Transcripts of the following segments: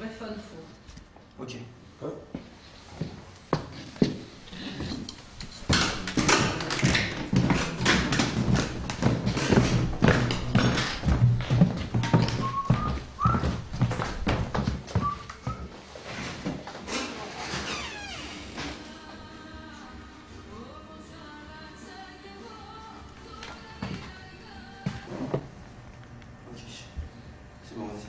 vrai fun faux. Ok. C'est bon, vas-y.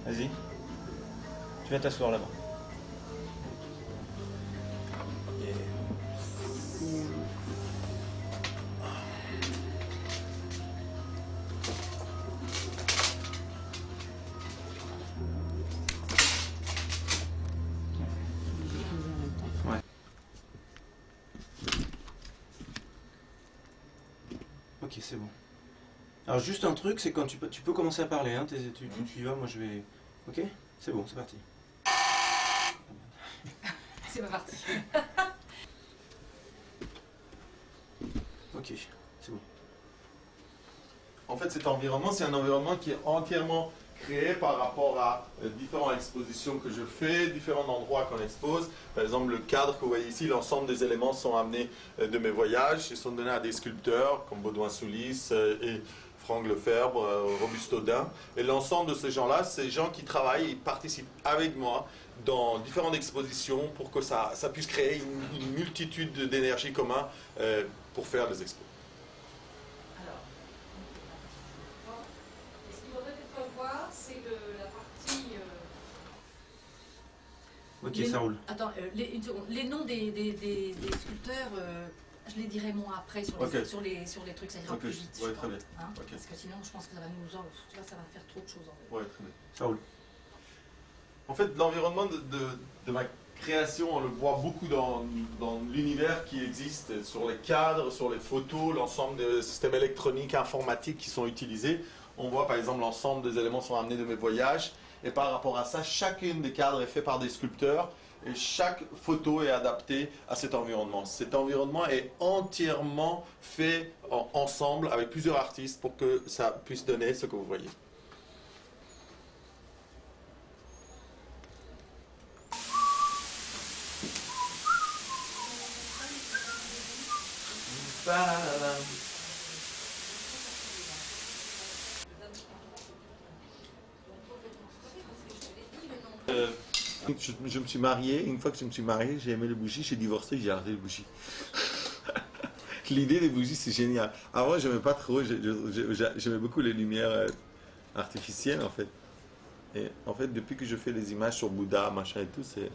Vas-y. Tu viens t'asseoir là-bas. Yeah. Ouais. Ok, c'est bon. Alors juste un truc, c'est quand tu peux commencer à parler, hein, tu y vas, moi je vais... Ok? C'est bon, c'est parti. C'est pas parti. Ok, c'est bon. En fait, cet environnement, c'est un environnement qui est entièrement créé par rapport à différentes expositions que je fais, différents endroits qu'on expose. Par exemple, le cadre que vous voyez ici, l'ensemble des éléments sont amenés de mes voyages. Ils sont donnés à des sculpteurs comme Baudouin Soulis et Franck Lefebvre, Robuste Audin. Et l'ensemble de ces gens-là, c'est des gens qui travaillent et participent avec moi dans différentes expositions pour que ça puisse créer une multitude d'énergie communes pour faire des expos. Ce qu'il faudrait peut-être voir, c'est la partie... Ok, ça roule. Attends, une seconde. Les noms des sculpteurs, je les dirai moi après sur les trucs, ça ira plus vite. Ouais, très bien. Hein, Ok. parce que sinon, je pense que ça va nous en... Là, ça va faire trop de choses en fait. Ouais, très bien. Ça roule. En fait, l'environnement de ma création, on le voit beaucoup dans l'univers qui existe, sur les cadres, sur les photos, l'ensemble des systèmes électroniques, informatiques qui sont utilisés. On voit par exemple l'ensemble des éléments sont amenés de mes voyages. Et par rapport à ça, chacune des cadres est fait par des sculpteurs et chaque photo est adaptée à cet environnement. Cet environnement est entièrement fait ensemble avec plusieurs artistes pour que ça puisse donner ce que vous voyez. Je me suis marié, une fois que je me suis marié, j'ai aimé les bougies, j'ai divorcé, j'ai arrêté les bougies. L'idée des bougies, c'est génial. Avant, j'aimais pas trop, j'aimais beaucoup les lumières artificielles en fait. Et en fait, depuis que je fais des images sur Bouddha, machin et tout, c'est...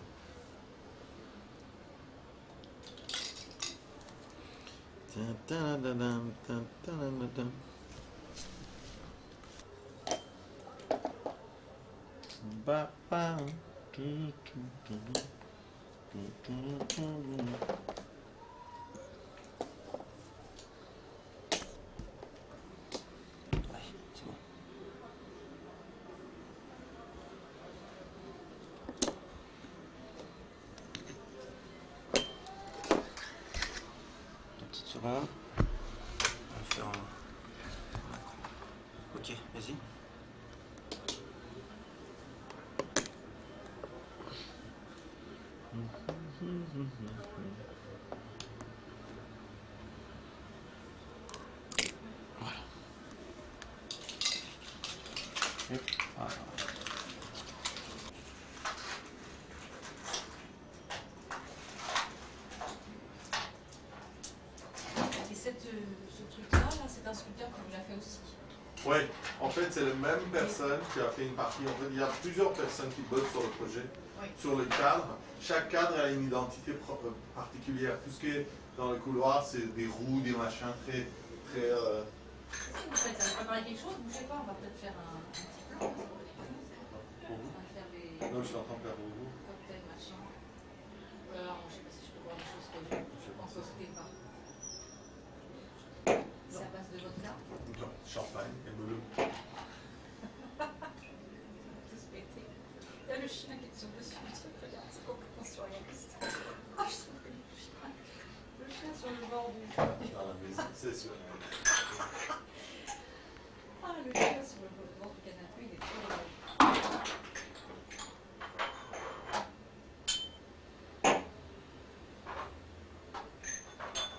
On va faire un... Ok, vas-y. Voilà. Hop. Voilà. Et ce truc-là, c'est un sculpteur qui l'a fait aussi. Oui, en fait, c'est la même personne qui a fait une partie. En fait, il y a plusieurs personnes qui bossent sur le projet, sur le cadre. Chaque cadre a une identité propre, particulière. Tout ce qui est dans le couloir, c'est des roues, des machins très... Vous faites préparer quelque chose, bougez pas, on va peut-être faire un petit plan. Pour vous? On va faire des Non, je suis en train de faire pour vous. cocktails, machin. Alors, je sais pas si je peux voir des choses que je pense que c'était pas. le chien qui est sur le dessus. Regarde, c'est complètement surréaliste. Ah, je trouve que le chien sur le bord du... Dans la maison, c'est sûr. Ah, le chien sur le bord du canapé, il est trop drôle.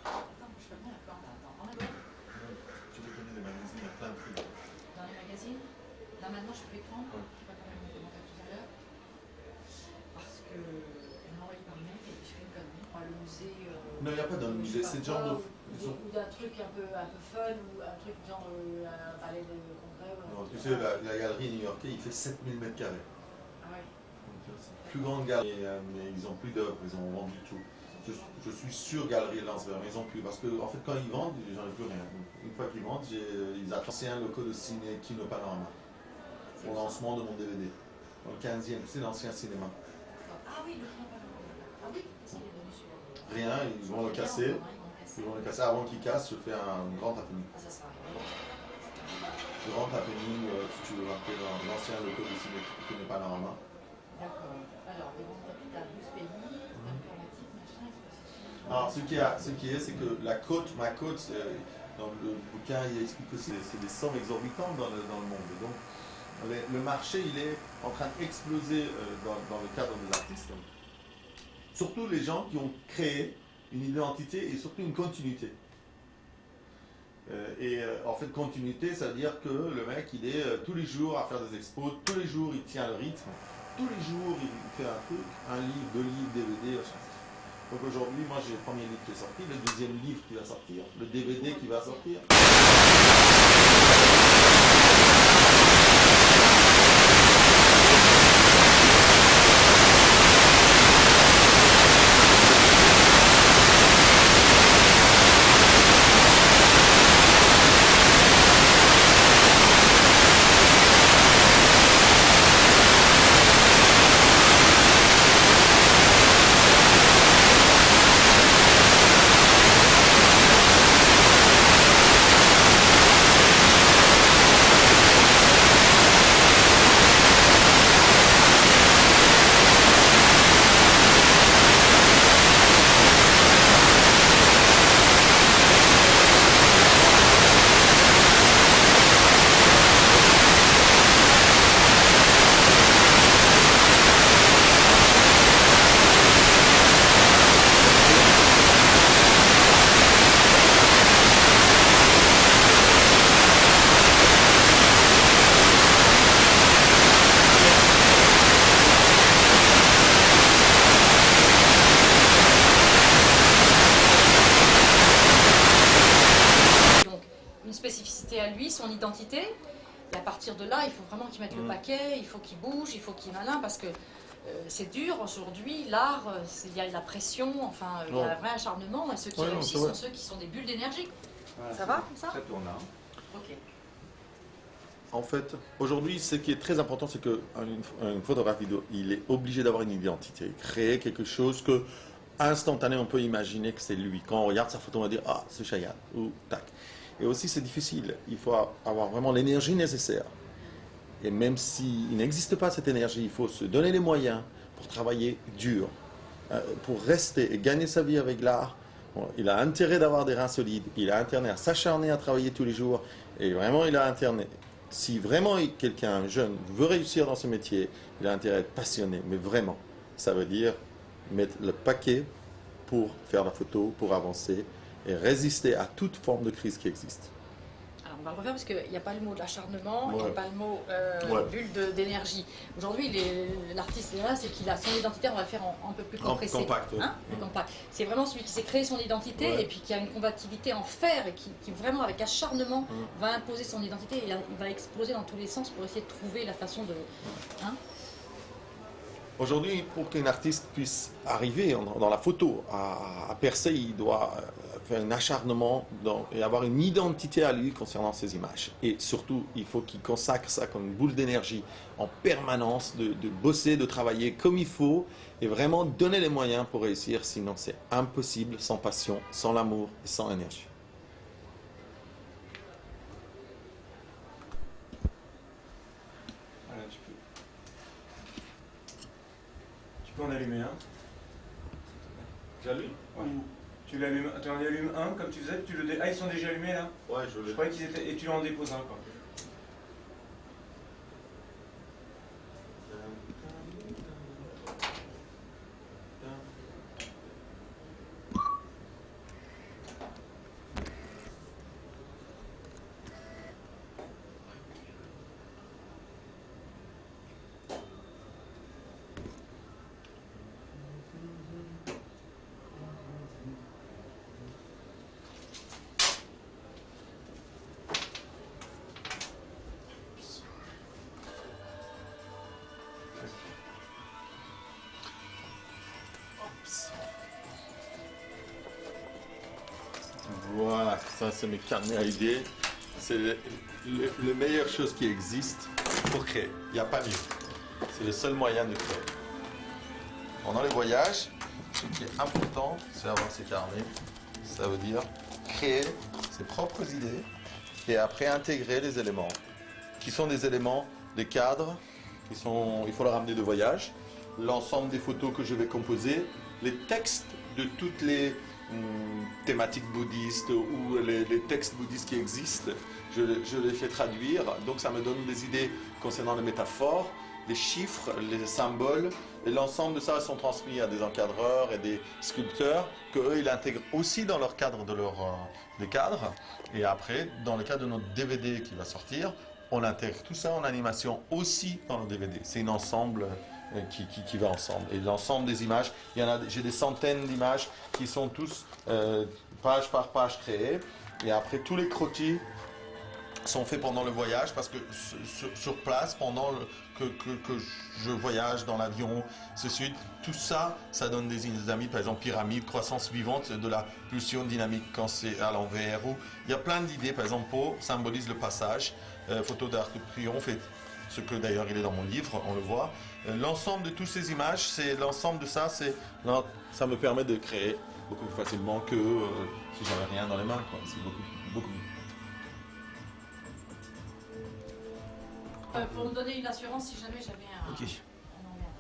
Attends, je fais bien la plante. Attends, on a quoi? Tu les connais, les magazines, il y a plein de trucs. Dans les magazines? Là maintenant, je peux les prendre. Je sais pas quand même mon commentaire tout à l'heure. Parce que elle m'a envoyé par mail et je fais une connerie. Le musée. Non, il n'y a pas dans le musée, c'est le genre de. Ou d'un truc un peu fun, ou un truc genre un palais de congrès. Non, tu sais, la galerie new-yorkaise, il fait 7000 mètres carrés. Ah ouais. C'est la plus grande galerie, mais ils n'ont plus d'œuvres, ils ont vendu tout. Je suis sûr Galerie Landsberg, mais ils n'ont plus. Parce que, en fait, quand ils vendent, j'en ai plus rien. Une fois qu'ils vendent, ils attendent. C'est un local de ciné Kino Panorama. Au lancement de mon DVD. Dans le 15e, c'est l'ancien cinéma. Ah oui, le Kino Panorama. Ah oui, c'est venu sur. Rien, ils vont le casser. Ils vont le casser. Avant qu'ils cassent, je fais un grand happening. Ah, ça sera rien. Grand happening, si tu veux rappeler, dans l'ancien local de ciné Kino Panorama. D'accord. Alors, les ventes capitales, 12 pays, informatique, machin, exposition. Alors, ce qui est, c'est que ma côte, dans le bouquin, il explique que c'est des sommes exorbitantes dans le monde. Donc, le marché, il est en train d'exploser dans le cadre des artistes. Surtout les gens qui ont créé une identité et surtout une continuité. En fait, continuité, ça veut dire que le mec, il est tous les jours à faire des expos, tous les jours, il tient le rythme, tous les jours, il fait un truc, un livre, 2 livres, DVD, machin. Donc aujourd'hui, moi, j'ai le premier livre qui est sorti, le deuxième livre qui va sortir, le DVD qui va sortir. À lui, son identité, et à partir de là, il faut vraiment qu'il mette le paquet, il faut qu'il bouge, il faut qu'il malin, parce que c'est dur aujourd'hui, l'art, il y a la pression, enfin, il y a un vrai acharnement, et ceux qui réussissent sont ceux qui sont des bulles d'énergie. Voilà, ça va comme ça? Très tournant. Ok. En fait, aujourd'hui, ce qui est très important, c'est qu'un photographe vidéo, il est obligé d'avoir une identité, créer quelque chose que, instantanément, on peut imaginer que c'est lui. Quand on regarde sa photo, on va dire, ah, c'est Chagall, ou tac. Et aussi, c'est difficile. Il faut avoir vraiment l'énergie nécessaire. Et même s'il n'existe pas cette énergie, il faut se donner les moyens pour travailler dur, pour rester et gagner sa vie avec l'art. Bon, il a intérêt d'avoir des reins solides, il a intérêt à s'acharner à travailler tous les jours. Et vraiment, il a intérêt. Si vraiment quelqu'un, un jeune, veut réussir dans ce métier, il a intérêt à être passionné. Mais vraiment, ça veut dire mettre le paquet pour faire la photo, pour avancer et résister à toute forme de crise qui existe. Alors on va le refaire parce qu'il n'y a pas le mot de l'acharnement, il n'y Ouais. a pas le mot bulle d'énergie. Aujourd'hui, l'artiste là, c'est qu'il a son identité, on va le faire un peu plus compressé. Compact, oui. Hein, plus compact. C'est vraiment celui qui s'est créé son identité Ouais. et puis qui a une combativité en fer et qui vraiment avec acharnement va imposer son identité et il va exploser dans tous les sens pour essayer de trouver la façon de... Hein. Aujourd'hui, pour qu'un artiste puisse arriver dans la photo à percer, il doit faire un acharnement et avoir une identité à lui concernant ses images. Et surtout, il faut qu'il consacre ça comme une boule d'énergie en permanence, de bosser, de travailler comme il faut et vraiment donner les moyens pour réussir, sinon c'est impossible sans passion, sans l'amour et sans énergie. Voilà, tu peux. en allumer un. J'allume? Ouais. Tu en allumes un comme tu faisais, Ah, ils sont déjà allumés là? Ouais, je l'ai. Je croyais qu'ils étaient. Et tu en déposes un quoi. Voilà, ça c'est mes carnets à idées. C'est la meilleure chose qui existe pour créer. Il n'y a pas mieux. C'est le seul moyen de créer. Pendant les voyages, ce qui est important, c'est avoir ces carnets. Ça veut dire créer ses propres idées et après intégrer les éléments, qui sont des éléments, des cadres, il faut leur amener de voyage, l'ensemble des photos que je vais composer, les textes de toutes les thématiques bouddhistes ou les textes bouddhistes qui existent, je les fais traduire, donc ça me donne des idées concernant les métaphores, les chiffres, les symboles, et l'ensemble de ça sont transmis à des encadreurs et des sculpteurs qu'eux ils intègrent aussi dans leur cadre des cadres, et après dans le cadre de notre DVD qui va sortir, on intègre tout ça en animation aussi dans le DVD. C'est un ensemble qui va ensemble. Et l'ensemble des images, j'ai des centaines d'images qui sont tous page par page créées. Et après, tous les croquis sont faits pendant le voyage parce que sur place, pendant que je voyage dans l'avion, ceci, tout ça, ça donne des dynamiques, par exemple pyramide, croissance vivante, de la pulsion dynamique quand c'est à l'envers. Il y a plein d'idées, par exemple, Pau symbolise le passage, photo d'Arc de Triomphe, et ce que d'ailleurs il est dans mon livre, on le voit. L'ensemble de toutes ces images, c'est l'ensemble de ça, ça me permet de créer beaucoup plus facilement que si j'avais rien dans les mains, quoi. C'est beaucoup mieux. Pour me donner une assurance si jamais j'avais un... Ok. un emmerde.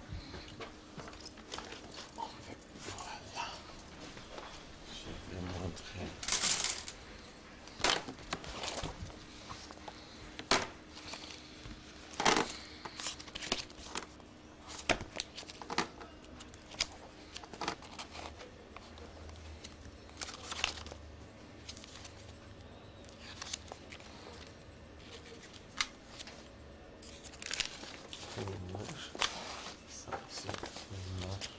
Voilà. Je vais montrer. Ça, c'est une image.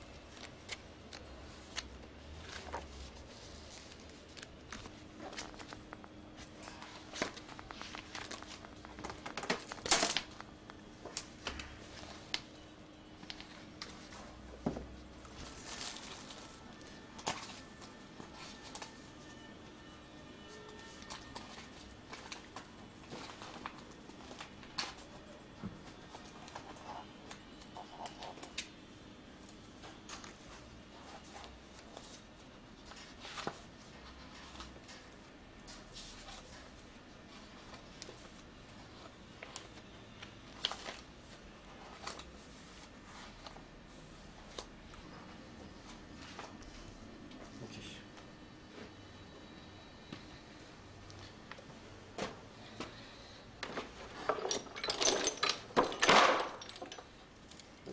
Ok.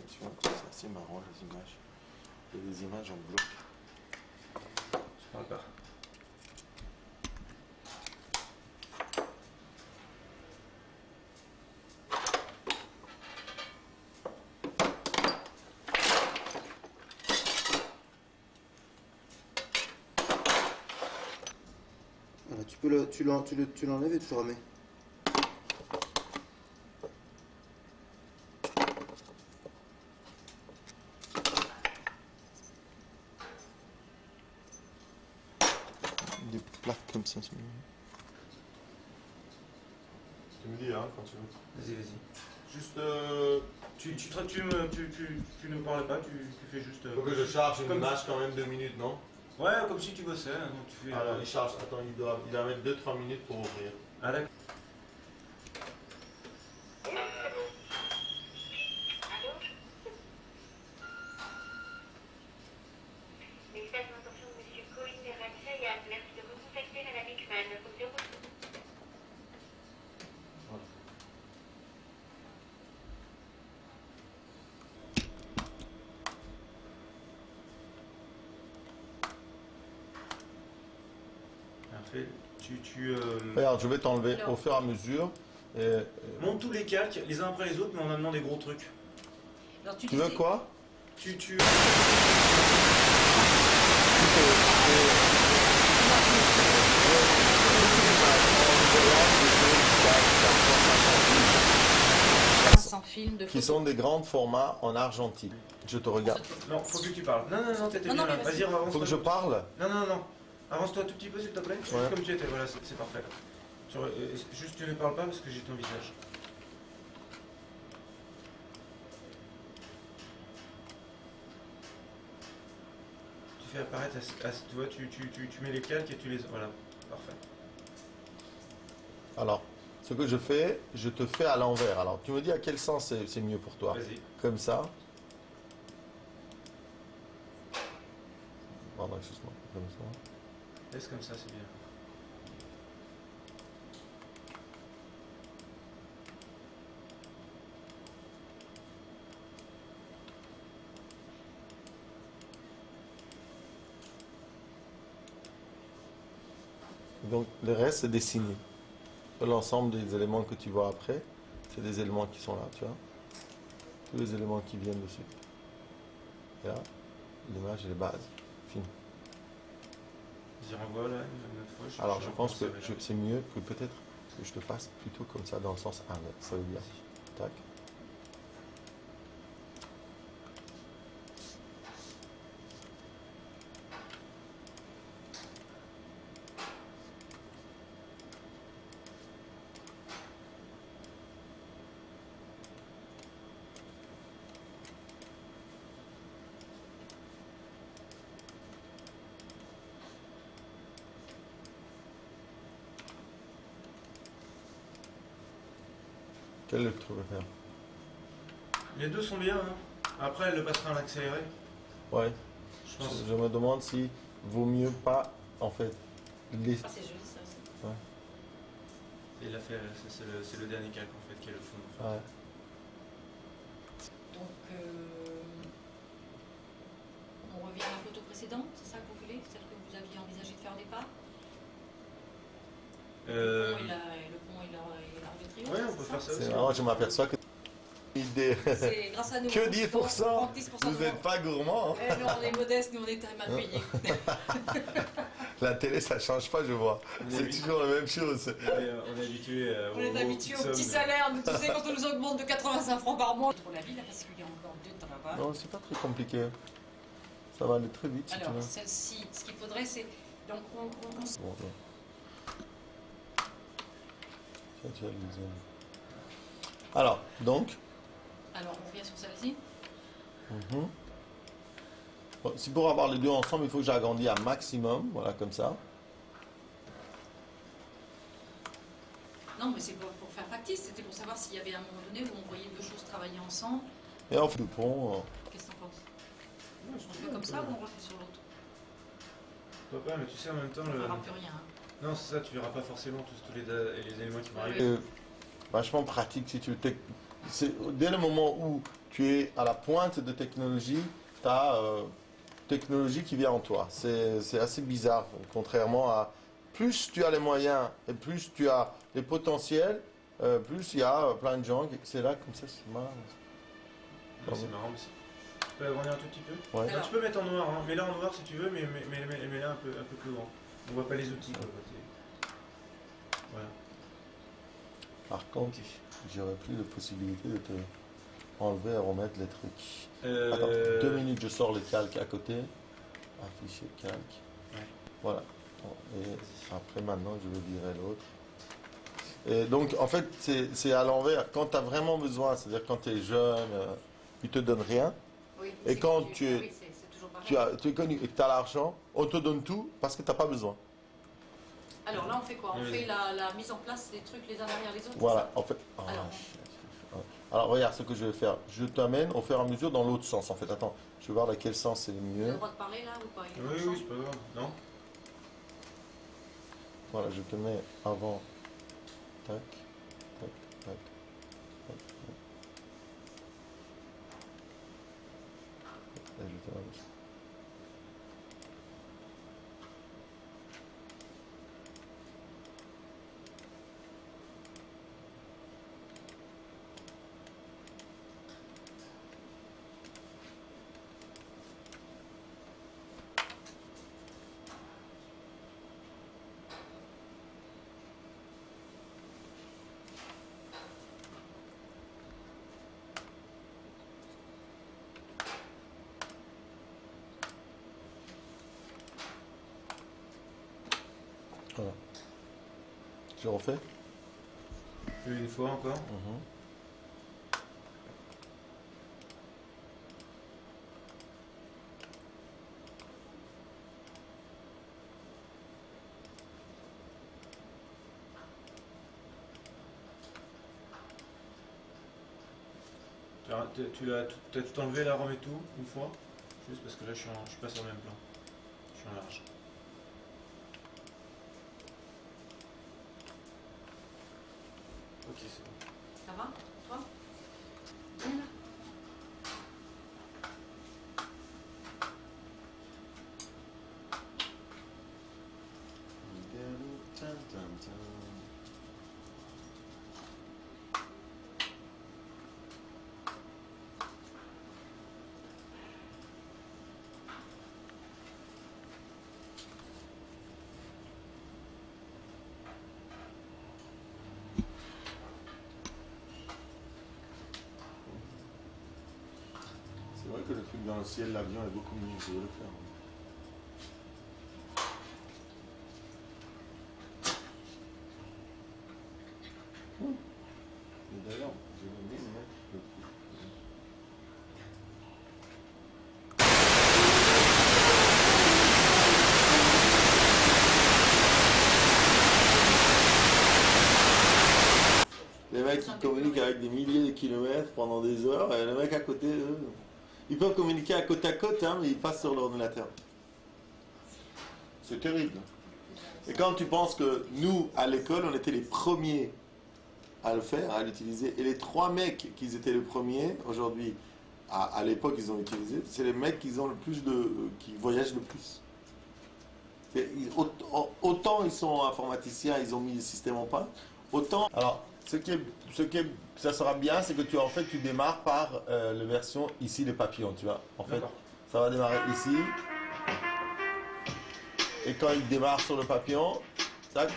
Tu vois, c'est assez marrant les images. Il y a des images en bloc. Je parle pas. Voilà, tu l'enlèves et tu le remets. Des plaques comme ça. Tu me dis, hein, quand tu veux. Vas-y. Juste. Tu ne parles pas, tu fais juste. Faut que je charge une Comme- image quand même 2 minutes, non? Ouais, comme si tu bossais. Hein, donc tu fais, Alors il charge, attends, il doit mettre 2-3 minutes pour ouvrir. Ah d'accord. Regarde, je vais t'enlever au fur et à mesure. Monte tous les calques, les uns après les autres, mais en amenant des gros trucs. Alors, Tu veux quoi? Sans film de Qui sont des grands formats en argentique. Je te regarde. Non, faut que tu parles. Non, t'étais bien là. Vas-y, avance. Faut que je parle? Non. Avance-toi un tout petit peu, s'il te plaît. Juste comme tu étais, voilà, c'est parfait. Juste, tu ne parles pas parce que j'ai ton visage. Tu fais apparaître, tu vois, tu mets les calques et tu les... Voilà, parfait. Alors, ce que je fais, je te fais à l'envers. Alors, tu me dis à quel sens c'est mieux pour toi? Vas-y. Comme ça. Pardon, excuse-moi. Comme ça. Laisse comme ça, c'est bien. Donc, le reste, c'est dessiné. L'ensemble des éléments que tu vois après, c'est des éléments qui sont là, tu vois. Tous les éléments qui viennent dessus. Et là, l'image est les bases. Fini. Vas-y, renvoie là, une autre fois. Alors, je pense que c'est mieux que peut-être que je te fasse plutôt comme ça, dans le sens inverse. Ça veut dire, tac. Quel est le truc à faire? Les deux sont bien, hein. Après, elle le passera en accéléré. Ouais. Je pense. Je me demande si vaut mieux pas, en fait, les... Ah, c'est joli ça aussi. Ouais. Il a fait, c'est le dernier calque en fait qui est le fond. Ouais. Donc, on revient à la photo précédente, c'est ça que vous voulez? Celle que vous aviez envisagé de faire au départ? Le pont et l'arc de triomphe. Ouais, on peut faire ça aussi. C'est marrant, je m'aperçois que idée. C'est grâce à nous. Que 10%? Vous de n'êtes pas gourmand. Hein? Nous, on est modestes, nous, on est très mal payés. La télé, ça change pas, je vois. C'est toujours la même chose. On est habitué On est habitué au petit salaire. Nous, tu sais, quand on nous augmente de 85 francs par mois. Pour la ville, parce qu'il y a encore 2 travaux. Non, c'est pas très compliqué. Ça va aller très vite. Alors, si celle-ci, ce qu'il faudrait, c'est. Donc, bon, bon. Tiens, tu as le deuxième. Alors, donc. Alors, on revient sur celle-ci. Bon, si pour avoir les deux ensemble, il faut que j'agrandisse un maximum. Voilà, comme ça. Non, mais c'est pour faire factice. C'était pour savoir s'il y avait un moment donné où on voyait deux choses travailler ensemble. Et on fait le pont. Qu'est-ce que t'en penses? On fait comme ça ou on refait sur l'autre? Papa, mais tu sais en même temps. On ne verra plus rien. Hein. Non, c'est ça, tu verras pas forcément tous les éléments qui vont arriver. Vachement pratique si tu veux. Dès le moment où tu es à la pointe de technologie, tu as technologie qui vient en toi. C'est assez bizarre, contrairement à plus tu as les moyens et plus tu as les potentiels, plus il y a plein de gens qui c'est là comme ça, c'est marrant. C'est marrant, mais tu peux agrandir un tout petit peu. Ouais. Alors, tu peux mettre en noir, hein. Mets-la en noir si tu veux, mais mets-la un peu plus grand. On voit pas les outils. Quoi. Voilà. Par contre, j'aurais plus de possibilité de te enlever et remettre les trucs. Attends, 2 minutes, je sors les calques à côté. Afficher calque. Ouais. Voilà. Bon, et après, maintenant, je vais virer l'autre. Et donc, en fait, c'est à l'envers. Quand tu as vraiment besoin, c'est-à-dire quand tu es jeune, ils te donnent rien. Oui, Et quand tu es, oui, c'est toujours pareil. tu es connu et que tu as l'argent, on te donne tout parce que tu n'as pas besoin. Alors là, on fait quoi? On Oui. fait la mise en place des trucs les uns derrière les autres? Voilà, en fait. Alors, regarde ce que je vais faire. Je t'amène au fur et à mesure dans l'autre sens. En fait, attends, je vais voir dans quel sens c'est le tu as mieux. le droit de parler là ou pas? Il y a Oui, pas de c'est pas grave. Non. Voilà, je te mets avant. Tac, tac, tac, tac, tac. Et je te mets ici. Voilà. Je refais. Fais-le une fois encore. Tu as tout enlevé la Rome et tout, une fois? Juste parce que là je suis pas sur le même plan. Je suis en large. Ok, c'est bon. Ça va, toi? Bien là. C'est vrai que le truc dans le ciel, l'avion est beaucoup mieux, je vais le faire. Et d'ailleurs, je vais bien mettre le coup. Les mecs qui communiquent avec des milliers de kilomètres pendant des heures, et les mecs à côté, eux, ils peuvent communiquer à côte, hein, mais ils passent sur l'ordinateur. C'est terrible. Et quand tu penses que nous, à l'école, on était les premiers à le faire, à l'utiliser, et les 3 mecs qui étaient les premiers, aujourd'hui, à l'époque, ils ont utilisé, c'est les mecs qui ont le plus qui voyagent le plus. Autant ils sont informaticiens, ils ont mis le système en place, autant... Alors, ça sera bien, c'est que tu démarres par la version ici des papillons, tu vois. En fait, ça va démarrer ici. Et quand il démarre sur le papillon, tac,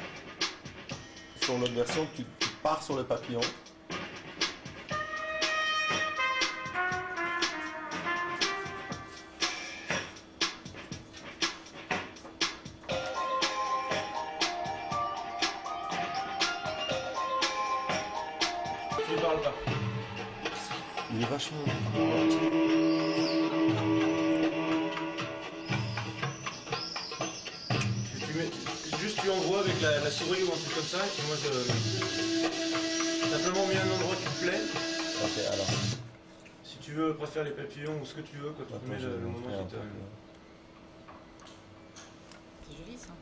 sur l'autre version, tu pars sur le papillon. Tu ne parles pas. Il est vachement... Juste tu envoies avec la souris ou un truc comme ça, et puis moi je... Simplement mis un endroit qui te plaît. Ok, alors. Si tu veux, préfère les papillons ou ce que tu veux, quand tu mets le moment qui te... C'est joli ça.